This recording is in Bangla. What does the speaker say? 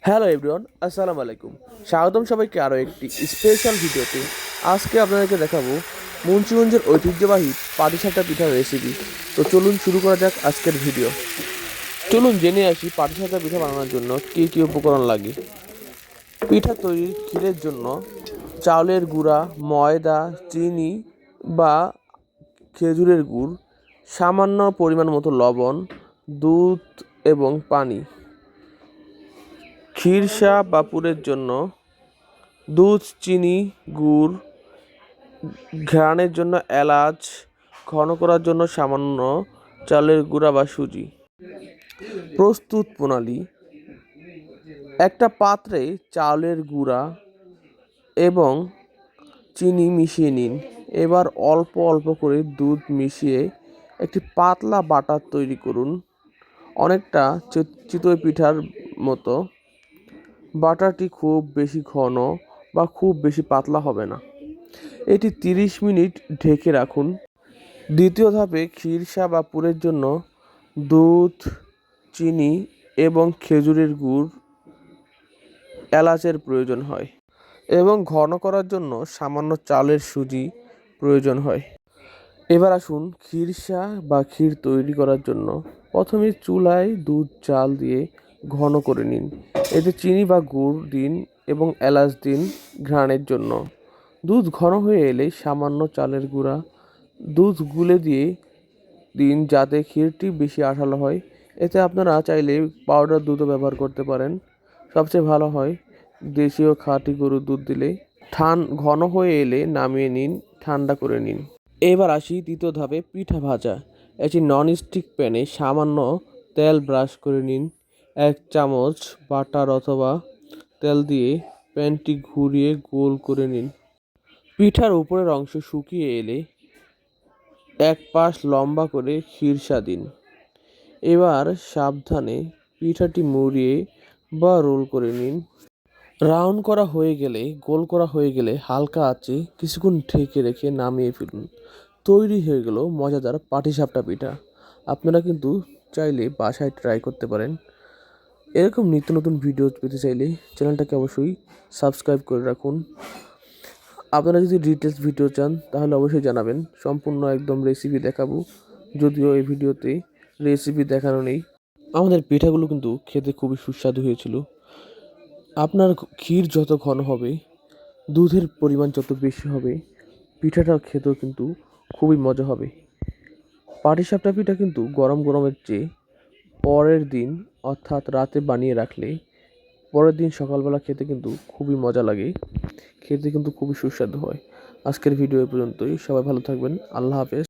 হ্যালো এভরিওয়ান, আসসালামু আলাইকুম। স্বাগতম সবাইকে আরও একটি স্পেশাল ভিডিওতে। আজকে আপনাদেরকে দেখাবো মুন্সিগঞ্জের ঐতিহ্যবাহী পাটিসাপটা পিঠার রেসিপি। তো চলুন শুরু করা যাক আজকের ভিডিও। চলুন জেনে আসি পাটিসাপটা পিঠা বানানোর জন্য কী কী উপকরণ লাগে। পিঠা তৈরির ক্ষীরের জন্য চাউলের গুঁড়া, ময়দা, চিনি বা খেজুরের গুড়, সামান্য পরিমাণ মতো লবণ, দুধ এবং পানি। ক্ষীরসা বা পুরের জন্য দুধ, চিনি, গুড়, ঘ্রাণের জন্য এলাচ, ঘন করার জন্য সামান্য চালের গুঁড়া বা সুজি। প্রস্তুত প্রণালী: একটা পাত্রে চালের গুঁড়া এবং চিনি মিশিয়ে নিন। এবার অল্প অল্প করে দুধ মিশিয়ে একটি পাতলা বাটার তৈরি করুন, অনেকটা চিতই পিঠার মতো। বাটারটি খুব বেশি ঘন বা খুব বেশি পাতলা হবে না। এটি 30 মিনিট ঢেকে রাখুন। দ্বিতীয় ধাপে ক্ষীরসা বা পুরের জন্য দুধ, চিনি এবং খেজুরের গুড়, এলাচের প্রয়োজন হয় এবং ঘন করার জন্য সামান্য চালের সুজি প্রয়োজন হয়। এবার আসুন ক্ষীরসা বা ক্ষীর তৈরি করার জন্য প্রথমে চুলায় দুধ চাল দিয়ে ঘন করে নিন। এতে চিনি বা গুড় দিন এবং এলাচ দিন ঘ্রাণের জন্য। দুধ ঘন হয়ে এলে সামান্য চালের গুঁড়া দুধ গুলে দিয়ে দিন যাতে ক্ষীরটি বেশি আঠালো হয়। এতে আপনারা চাইলে পাউডার দুধও ব্যবহার করতে পারেন, সবচেয়ে ভালো হয় দেশীয় খাঁটি গরুর দুধ দিলে। ঘন হয়ে এলে নামিয়ে নিন, ঠান্ডা করে নিন। এবার আসি দ্বিতীয় ধাপে, পিঠা ভাজা। একটি ননস্টিক প্যানে সামান্য তেল ব্রাশ করে নিন। 1 চামচ বাটার অথবা তেল দিয়ে প্যানটি ঘুরিয়ে গোল করে নিন। পিঠার উপরের অংশ শুকিয়ে এলে এক পাশ লম্বা করে ক্ষীরসা দিন। এবার সাবধানে পিঠাটি মুড়িয়ে বা রোল করে নিন। রাউন্ড করা হয়ে গেলে, গোল করা হয়ে গেলে হালকা আঁচে কিছুক্ষণ ঢেকে রেখে নামিয়ে ফেলুন। তৈরি হয়ে গেল মজাদার পাটিসাপটা পিঠা। আপনারা কিন্তু চাইলে বাসায় ট্রাই করতে পারেন। এরকম নিত্য নতুন ভিডিও পেতে চাইলে চ্যানেলটাকে অবশ্যই সাবস্ক্রাইব করে রাখুন। আপনারা যদি ডিটেলস ভিডিও চান তাহলে অবশ্যই জানাবেন, সম্পূর্ণ একদম রেসিপি দেখাবো। যদিও এই ভিডিওতে রেসিপি দেখানো নেই। আমাদের পিঠাগুলো কিন্তু খেতে খুবই সুস্বাদু হয়েছিল। আপনার ক্ষীর যত ঘন হবে, দুধের পরিমাণ যত বেশি হবে, পিঠাটা খেতেও কিন্তু খুবই মজা হবে। পাটিসাপটা পিঠা কিন্তু গরম গরমের চেয়ে পরের দিন অর্থাৎ রাতে বানিয়ে রাখলে পরের দিন সকালবেলা খেতে কিন্তু খুবই মজা লাগে, খেতে কিন্তু খুবই সুস্বাদু হয়। আজকের ভিডিও এ পর্যন্তই। সবাই ভালো থাকবেন। আল্লাহ হাফেজ।